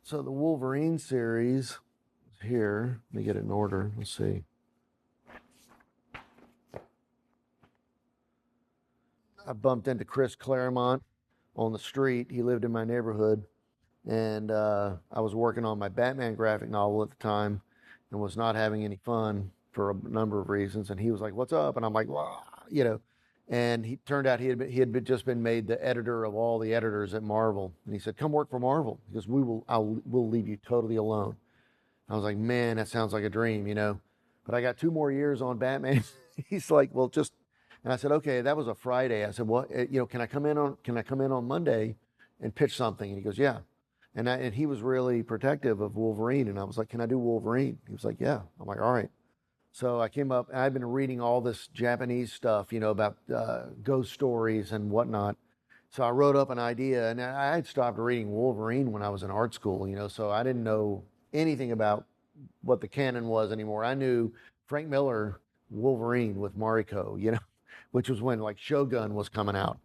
So the Wolverine series is here. Let me get it in order. Let's see. I bumped into Chris Claremont on the street. He lived in my neighborhood, and I was working on my Batman graphic novel at the time, and was not having any fun for a number of reasons. And he was like, "What's up?" And I'm like, "Wow," you know. And he turned out just been made the editor of all the editors at Marvel, and he said, "Come work for Marvel because we'll leave you totally alone." I was like, "Man, that sounds like a dream, you know." But I got 2 more years on Batman. He's like, "Well, just," and I said, "Okay." That was a Friday. I said, "Well, can I come in on Monday and pitch something?" And he goes, "Yeah." And he was really protective of Wolverine, and I was like, "Can I do Wolverine?" He was like, "Yeah." I'm like, "All right." So I came up. I've been reading all this Japanese stuff, about ghost stories and whatnot. So I wrote up an idea, and I had stopped reading Wolverine when I was in art school, so I didn't know anything about what the canon was anymore. I knew Frank Miller Wolverine with Mariko, which was when like Shogun was coming out,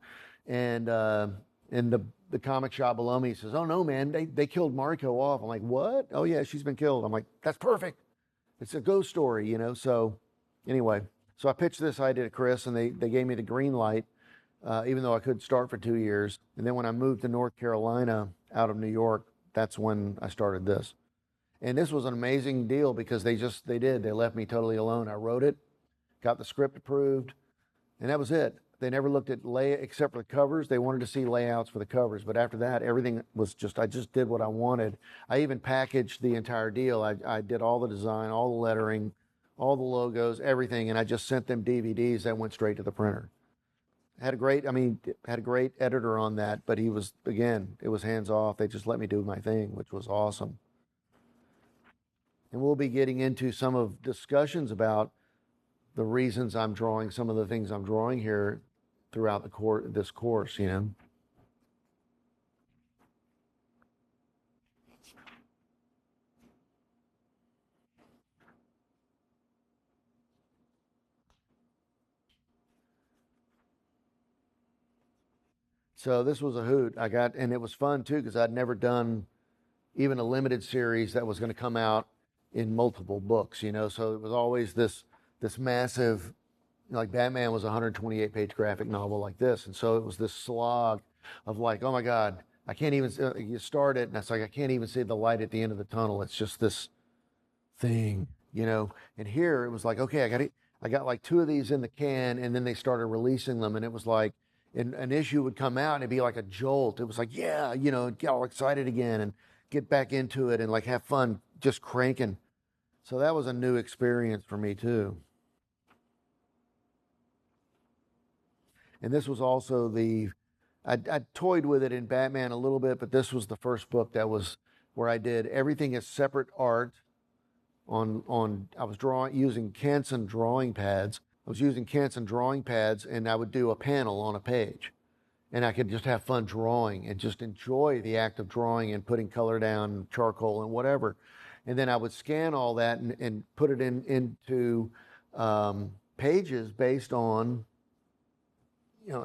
and the comic shop below me says, "Oh no, man, they killed Mariko off." I'm like, "What? Oh yeah, she's been killed." I'm like, "That's perfect. It's a ghost story." So anyway, so I pitched this idea to Chris, and they gave me the green light, even though I could start for 2 years. And then when I moved to North Carolina out of New York, that's when I started this. And this was an amazing deal because they left me totally alone. I wrote it, got the script approved, and that was it. They never looked at except for the covers. They wanted to see layouts for the covers, but after that, everything was I just did what I wanted. I even packaged the entire deal. I did all the design, all the lettering, all the logos, everything, and I just sent them DVDs that went straight to the printer. Had a great editor on that, but he was, again, it was hands off. They just let me do my thing, which was awesome. And we'll be getting into some of discussions about the reasons I'm drawing some of the things I'm drawing here throughout this course. So this was a hoot. And it was fun too because I'd never done even a limited series that was going to come out in multiple books. So it was always this massive, like Batman was a 128-page graphic novel like this, and so it was this slog of like, oh my God, I can't even. You start it, and it's like I can't even see the light at the end of the tunnel. It's just this thing. And here it was like, okay, I got like two of these in the can, and then they started releasing them, and it was like an issue would come out, and it'd be like a jolt. It was like, yeah, get all excited again and get back into it and like have fun just cranking. So that was a new experience for me too. And this was also I toyed with it in Batman a little bit, but this was the first book that was where I did everything as separate art on I was drawing using Canson drawing pads. I was using Canson drawing pads, and I would do a panel on a page, and I could just have fun drawing and just enjoy the act of drawing and putting color down, charcoal and whatever. And then I would scan all that and put it into pages based on,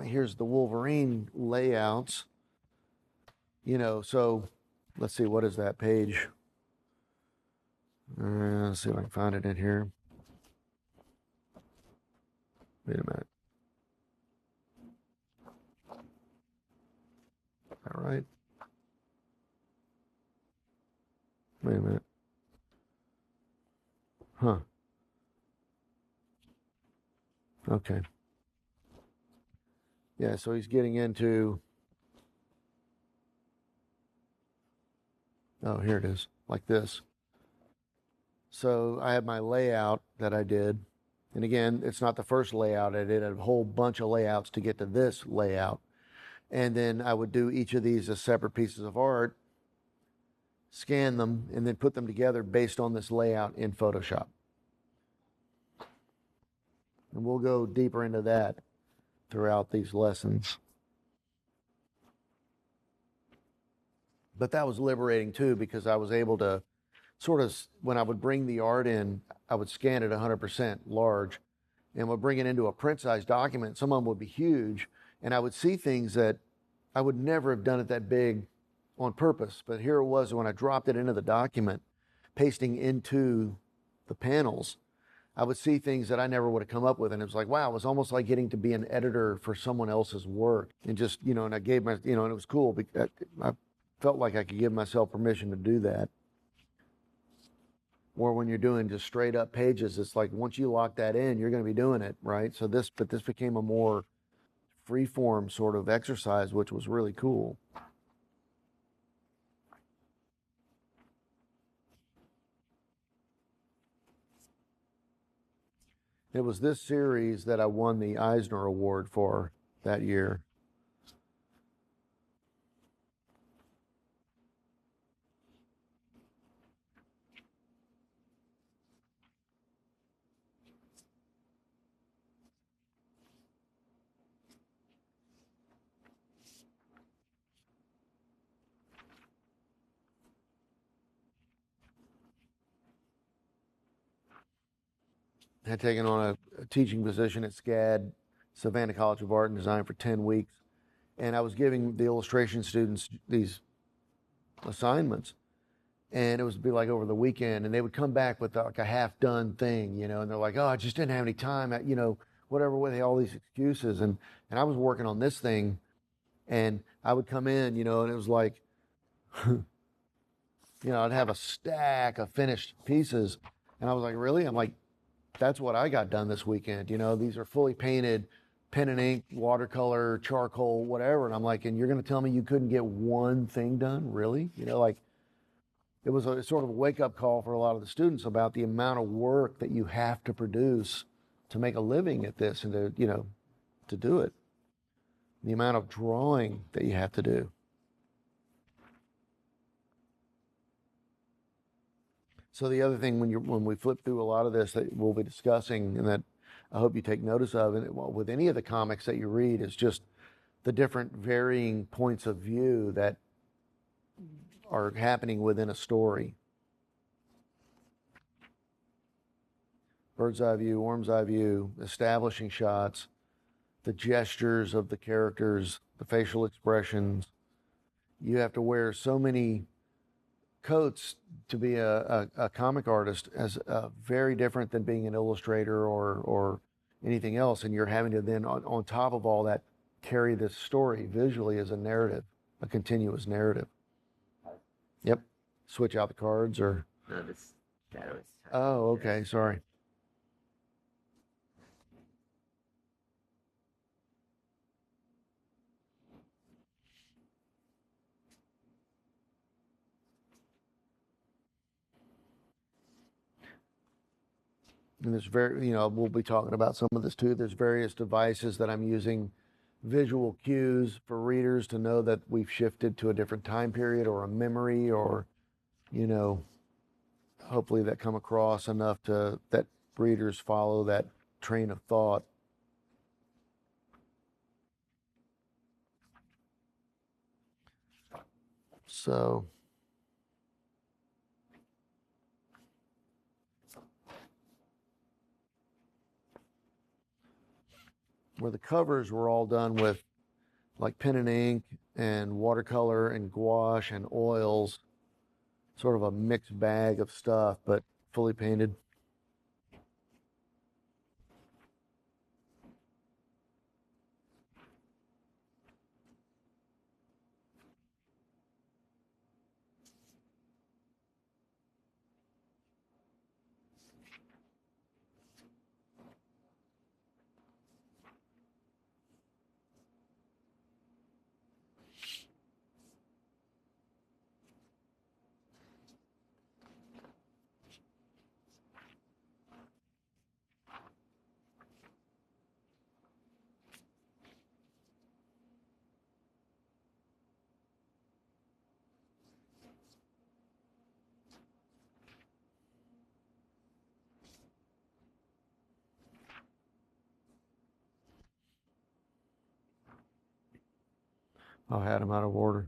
here's the Wolverine layouts. So let's see, what is that page? Let's see if I can find it in here. Wait a minute. All right. Wait a minute. Huh. Okay. Yeah, so he's getting into, oh, here it is, like this. So I have my layout that I did. And again, it's not the first layout. I did a whole bunch of layouts to get to this layout. And then I would do each of these as separate pieces of art, scan them, and then put them together based on this layout in Photoshop. And we'll go deeper into that throughout these lessons. But that was liberating too, because I was able to sort of, when I would bring the art in, I would scan it 100% large and would bring it into a print size document. Some of them would be huge, and I would see things that I would never have done it that big on purpose. But here it was when I dropped it into the document, pasting into the panels, I would see things that I never would have come up with. And it was like, wow, it was almost like getting to be an editor for someone else's work. And just, and I gave and it was cool because I felt like I could give myself permission to do that. Or when you're doing just straight up pages, it's like once you lock that in, you're going to be doing it, right? So this became a more free form sort of exercise, which was really cool. It was this series that I won the Eisner Award for that year. I had taken on a teaching position at SCAD, Savannah College of Art and Design, for 10 weeks. And I was giving the illustration students these assignments. And it would be like over the weekend, and they would come back with like a half-done thing, and they're like, "Oh, I just didn't have any time," whatever. With all these excuses, and I was working on this thing, and I would come in, and it was like, I'd have a stack of finished pieces, and I was like, "Really?" I'm like, "That's what I got done this weekend." These are fully painted, pen and ink, watercolor, charcoal, whatever, and I'm like, "And you're going to tell me you couldn't get one thing done, really?" It was a sort of a wake-up call for a lot of the students about the amount of work that you have to produce to make a living at this and to do it. The amount of drawing that you have to do. So the other thing when we flip through a lot of this that we'll be discussing and that I hope you take notice of, and with any of the comics that you read, is just the different varying points of view that are happening within a story. Bird's eye view, worm's eye view, establishing shots, the gestures of the characters, the facial expressions. You have to wear so many coats to be a comic artist, as very different than being an illustrator or anything else. And you're having to then, on top of all that, carry this story visually as a narrative, a continuous narrative. Yep. Switch out the cards or. No, this shadow is. Oh, okay. Sorry. And there's we'll be talking about some of this too. There's various devices that I'm using, visual cues for readers to know that we've shifted to a different time period or a memory or, hopefully that come across enough that readers follow that train of thought. So where the covers were all done with like pen and ink and watercolor and gouache and oils, sort of a mixed bag of stuff, but fully painted. I had them out of order.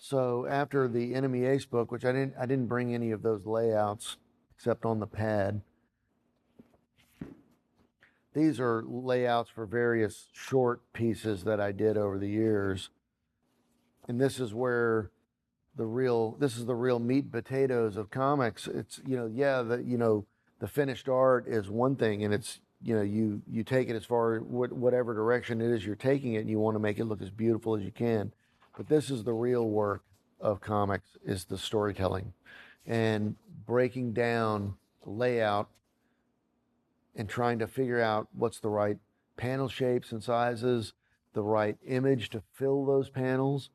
So after the Enemy Ace book, which I didn't bring any of those layouts except on the pad. These are layouts for various short pieces that I did over the years. And this is where this is the real meat and potatoes of comics. It's, the finished art is one thing, and it's, you take it as far whatever direction it is you're taking it, and you want to make it look as beautiful as you can. But this is the real work of comics, is the storytelling and breaking down layout and trying to figure out what's the right panel shapes and sizes, the right image to fill those panels,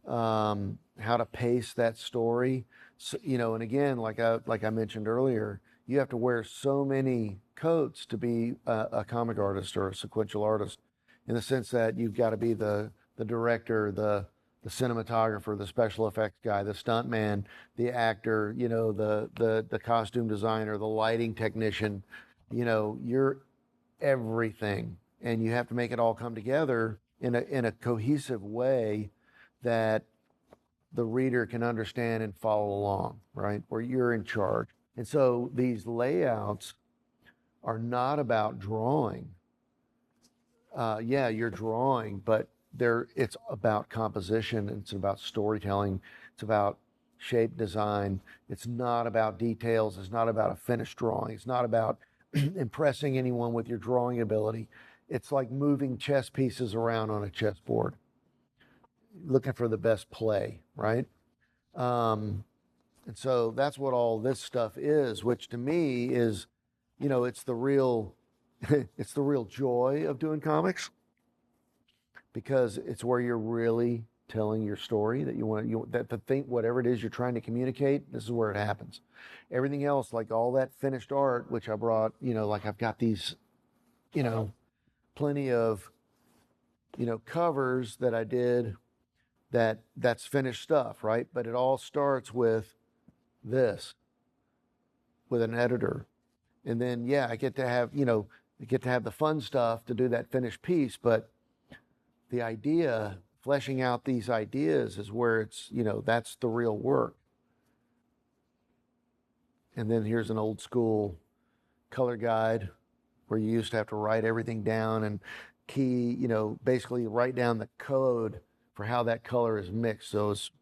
how to pace that story. So, and again, like I mentioned earlier, you have to wear so many coats to be a comic artist or a sequential artist, in the sense that you've got to be the director, the cinematographer, the special effects guy, the stuntman, the actor, the costume designer, the lighting technician. You're everything, and you have to make it all come together in a cohesive way that the reader can understand and follow along, right? Where you're in charge. And so these layouts are not about drawing. Yeah, you're drawing, but it's about composition, and it's about storytelling, it's about shape design. It's not about details. It's not about a finished drawing. It's not about impressing anyone with your drawing ability. It's like moving chess pieces around on a chessboard, looking for the best play, right? And so that's what all this stuff is, which to me is, it's the real, it's the real joy of doing comics, because it's where you're really telling your story that that the thing, whatever it is you're trying to communicate, this is where it happens. Everything else, like all that finished art, which I brought, like I've got these, plenty of, covers that I did that's finished stuff, right? But it all starts with this, with an editor. And then, yeah, I get to have the fun stuff to do that finished piece, but the idea, fleshing out these ideas, is where it's, that's the real work. And then here's an old school color guide where you used to have to write everything down and key, basically write down the code for how that color is mixed. So it's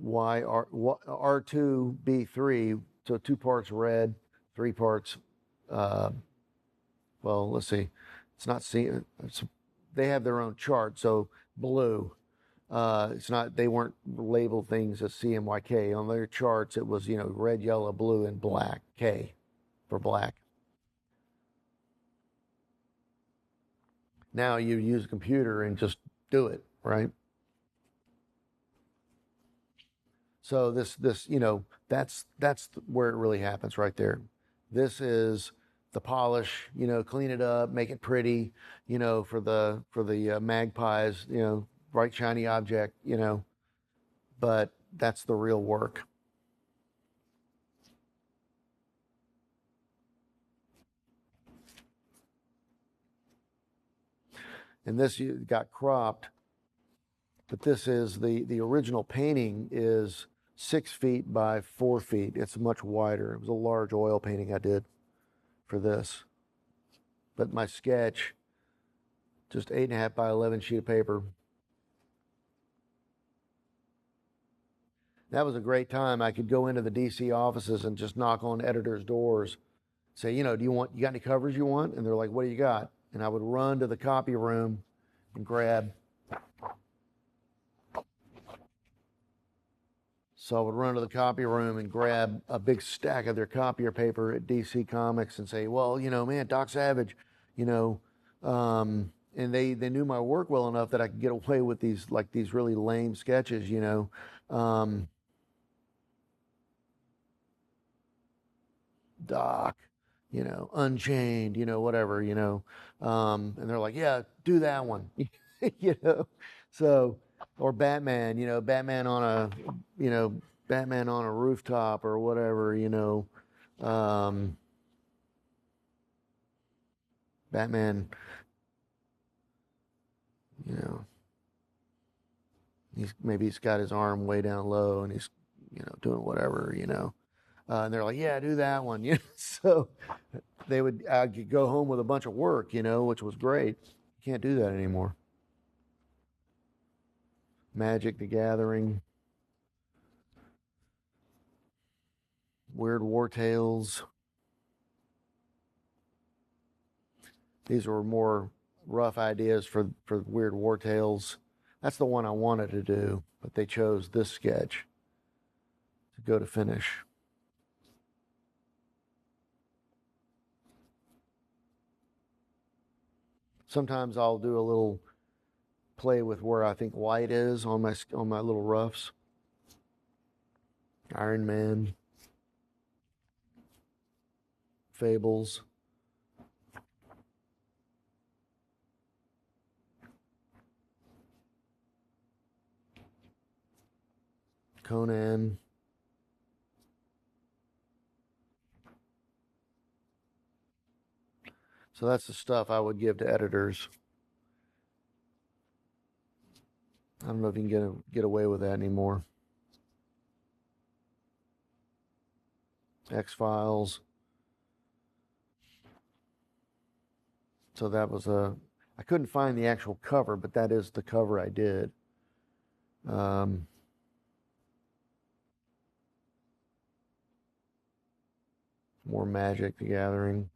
R2, B3, so 2 parts red, 3 parts, well, let's see, it's not C, they have their own chart, so blue. It's not, they weren't labeled things as CMYK. On their charts, it was, red, yellow, blue, and black, K for black. Now you use a computer and just do it, right? So this, that's where it really happens right there. This is the polish, clean it up, make it pretty, for the magpies, bright shiny object, but that's the real work. And this got cropped, but this is the original painting is 6 feet by 4 feet. It's much wider. It was a large oil painting I did for this. But my sketch, just 8.5 by 11 sheet of paper. That was a great time. I could go into the DC offices and just knock on editors' doors, say, do you got any covers you want? And they're like, what do you got? And I would run to the copy room and grab. So I would run to the copy room and grab a big stack of their copier paper at DC Comics and say, well, man, Doc Savage, and they knew my work well enough that I could get away with these really lame sketches, Doc, Unchained, whatever, and they're like, yeah, do that one, so, or Batman, Batman on a rooftop or whatever, Batman, maybe he's got his arm way down low and he's, doing whatever, and they're like, yeah, do that one. So they would go home with a bunch of work, which was great. Can't do that anymore. Magic the Gathering, Weird War Tales. These were more rough ideas for Weird War Tales. That's the one I wanted to do, but they chose this sketch to go to finish. Sometimes I'll do a little play with where I think white is on my little roughs. Iron Man, Fables, Conan. So that's the stuff I would give to editors. I don't know if you can get away with that anymore. X-Files. So that was I couldn't find the actual cover, but that is the cover I did. More Magic the Gathering.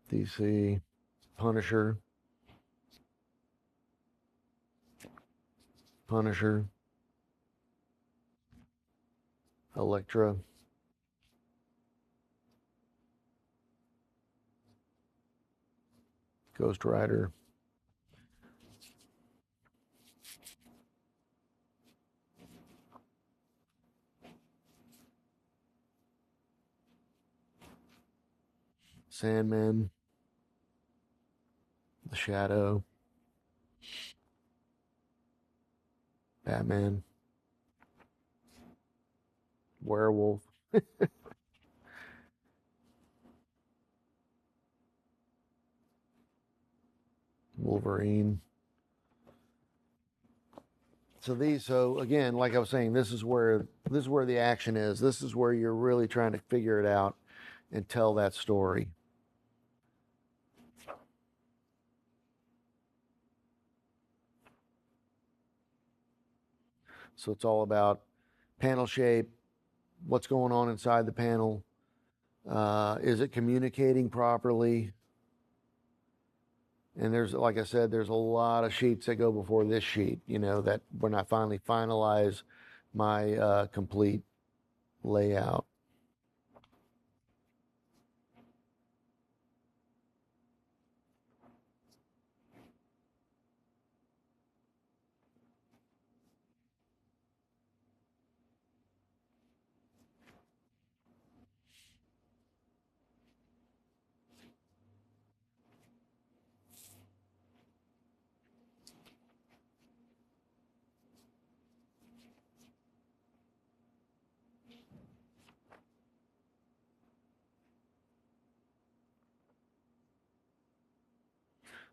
DC. Punisher. Elektra. Ghost Rider. Sandman. The Shadow. Batman. Werewolf. Wolverine. So again, like I was saying, this is where the action is. This is where you're really trying to figure it out and tell that story. So it's all about panel shape, what's going on inside the panel. Is it communicating properly? And there's, like I said, there's a lot of sheets that go before this sheet, that when I finally finalize my complete layout.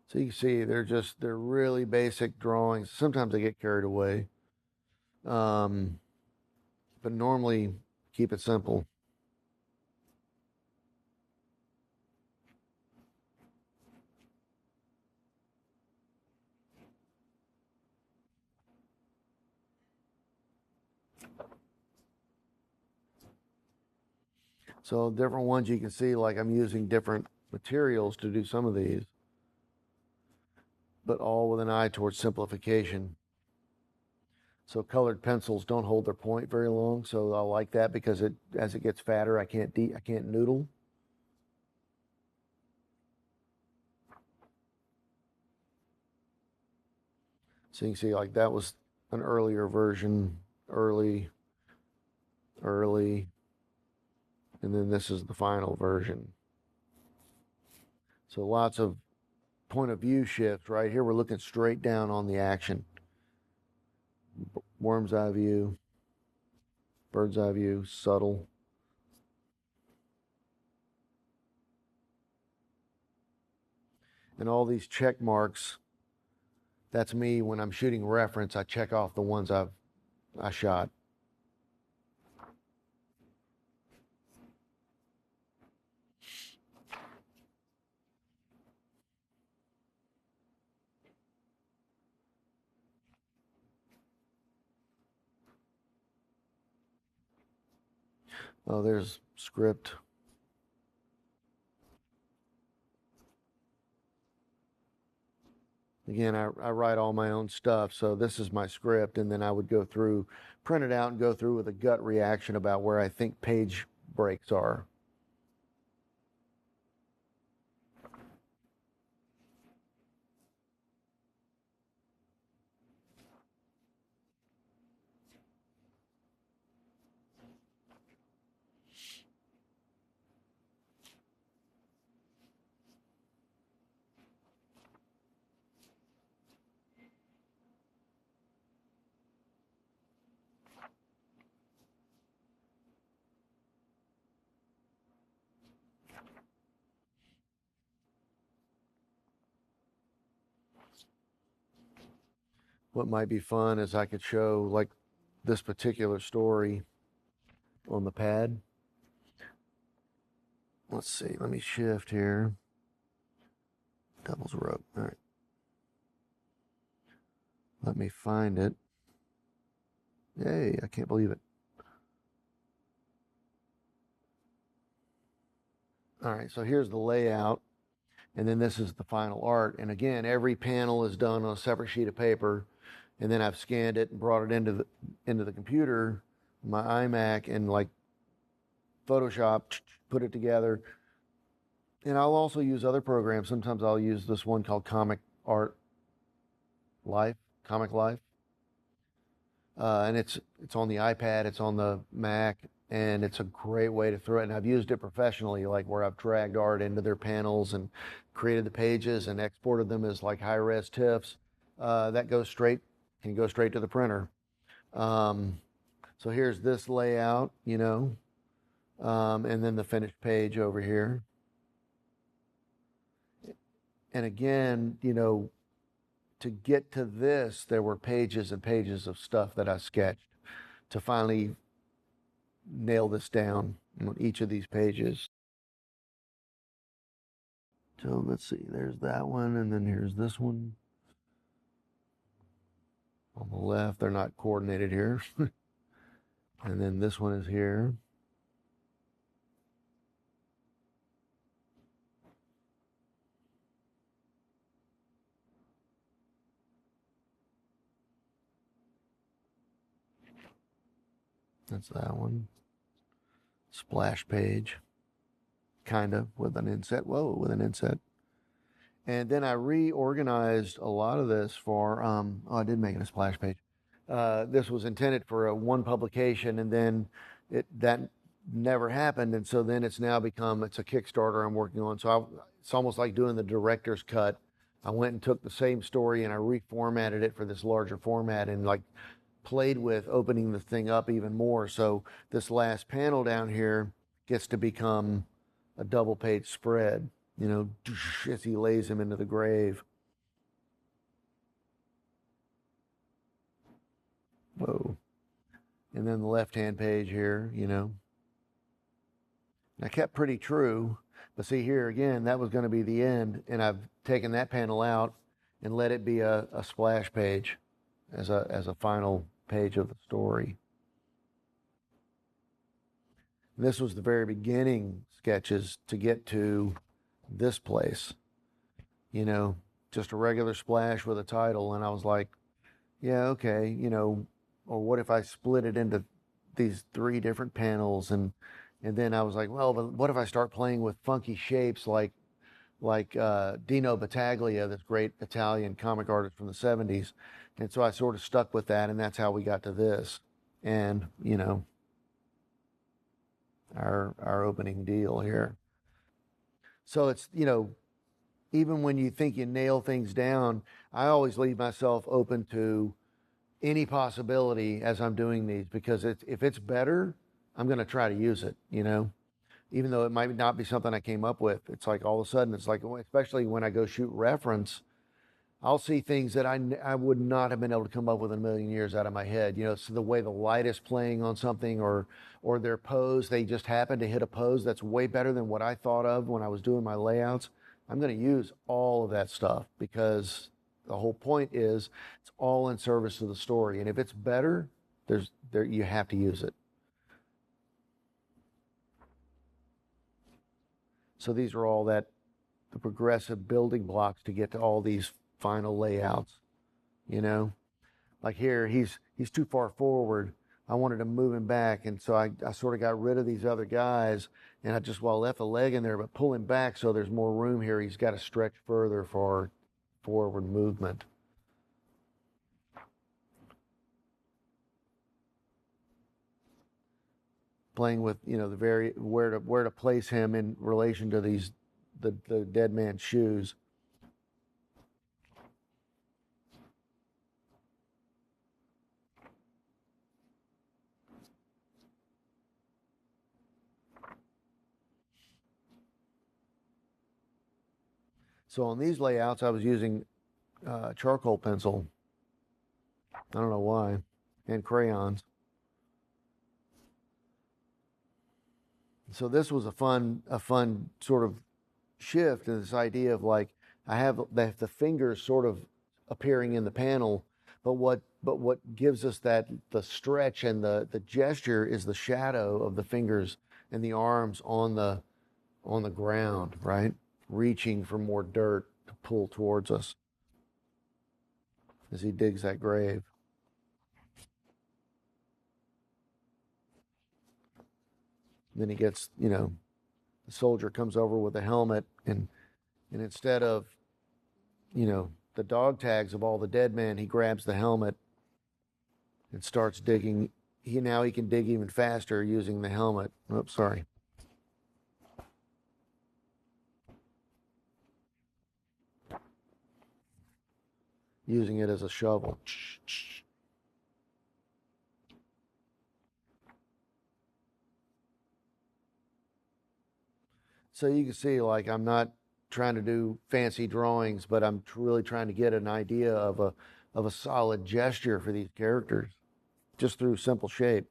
So you can see they're really basic drawings. Sometimes I get carried away. But normally keep it simple. So different ones you can see, like I'm using different materials to do some of these, but all with an eye towards simplification. So colored pencils don't hold their point very long, so I like that because as it gets fatter, I can't noodle. So you can see like that was an earlier version, early, and then this is the final version. So lots of point of view shifts. Right here we're looking straight down on the action. Worm's eye view, bird's eye view, subtle. And all these check marks That's me when I'm shooting reference. I check off the ones I shot. Oh, there's script. Again, I write all my own stuff, so this is my script, and then I would go through, print it out, and go through with a gut reaction about where I think page breaks are. What might be fun is I could show like this particular story on the pad. Let's see, let me shift here. Devil's rope. All right. Let me find it. Yay, I can't believe it. All right, so here's the layout, and then this is the final art. And again, every panel is done on a separate sheet of paper, and then I've scanned it and brought it into the computer, my iMac, and like Photoshop, put it together. And I'll also use other programs. Sometimes I'll use this one called Comic Life, and it's on the iPad, it's on the Mac, and it's a great way to throw it. And I've used it professionally, like where I've dragged art into their panels and created the pages and exported them as like high-res TIFFs. That can go straight to the printer. So here's this layout, and then the finished page over here. And again, to get to this, there were pages and pages of stuff that I sketched to finally nail this down on each of these pages. So let's see, there's that one, and then here's this one. On the left, they're not coordinated here. And then this one is here. That's that one. Splash page, kind of, with an inset. Whoa, with an inset. And then I reorganized a lot of this for, I did make it a splash page. This was intended for a one publication, and then that never happened. And so then it's now it's a Kickstarter I'm working on. So it's almost like doing the director's cut. I went and took the same story and I reformatted it for this larger format and like played with opening the thing up even more. So this last panel down here gets to become a double page spread, as he lays him into the grave. Whoa. And then the left-hand page here, I kept pretty true, but see here again, that was going to be the end, and I've taken that panel out and let it be a splash page as a final page of the story. And this was the very beginning sketches to get to this place, just a regular splash with a title, and I was like, yeah, okay, or what if I split it into these 3 different panels, and then I was like, well, but what if I start playing with funky shapes like Dino Battaglia, this great Italian comic artist from the 70s. And so I sort of stuck with that, and that's how we got to this. And, our opening deal here. So it's, even when you think you nail things down, I always leave myself open to any possibility as I'm doing these, because if it's better, I'm going to try to use it, even though it might not be something I came up with. It's like all of a sudden, it's like, especially when I go shoot reference, I'll see things that I would not have been able to come up with in a million years out of my head. So the way the light is playing on something, or their pose, they just happen to hit a pose that's way better than what I thought of when I was doing my layouts. I'm going to use all of that stuff because the whole point is it's all in service to the story. And if it's better, you have to use it. So these are all the progressive building blocks to get to all these final layouts. Like here, he's too far forward. I wanted to move him back, and so I sort of got rid of these other guys, and I left a leg in there, but pull him back so there's more room here. He's got to stretch further for forward movement. Playing with where to place him in relation to the dead man's shoes. So on these layouts, I was using charcoal pencil. I don't know why, and crayons. So this was a fun sort of shift in this idea of like I have the fingers sort of appearing in the panel, but what gives us the stretch and the gesture is the shadow of the fingers and the arms on the ground, right? Reaching for more dirt to pull towards us as he digs that grave. Then he gets, the soldier comes over with a helmet, and instead of, the dog tags of all the dead men, he grabs the helmet and starts digging. He can dig even faster using the helmet. Oops, sorry. Using it as a shovel. So you can see, like, I'm not trying to do fancy drawings, but I'm really trying to get an idea of a solid gesture for these characters just through simple shape.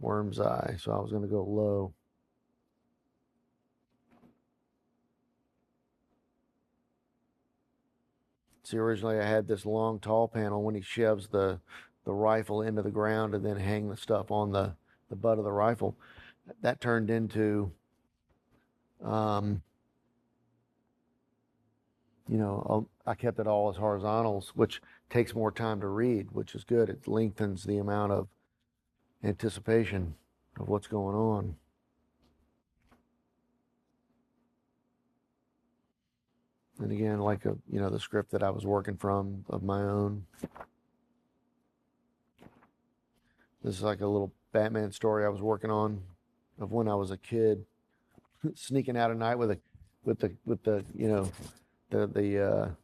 Worm's eye. So I was going to go low. See, originally I had this long, tall panel when he shoves the rifle into the ground and then hang the stuff on the butt of the rifle. That turned into, I kept it all as horizontals, which takes more time to read, which is good. It lengthens the amount of anticipation of what's going on. And again, like the script that I was working from of my own. This is like a little Batman story I was working on of when I was a kid, sneaking out at night with the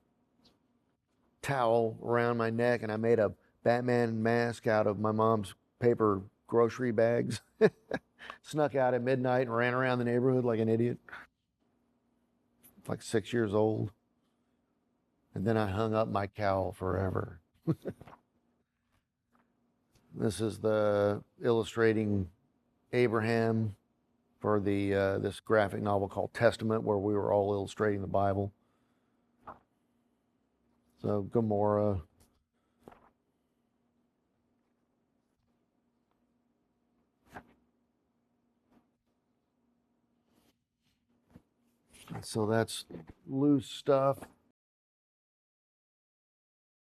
towel around my neck, and I made a Batman mask out of my mom's paper grocery bags. Snuck out at midnight and ran around the neighborhood like an idiot, like 6 years old. And then I hung up my cowl forever. This is the illustrating Abraham for this graphic novel called Testament, where we were all illustrating the Bible. So Gomorrah. So that's loose stuff.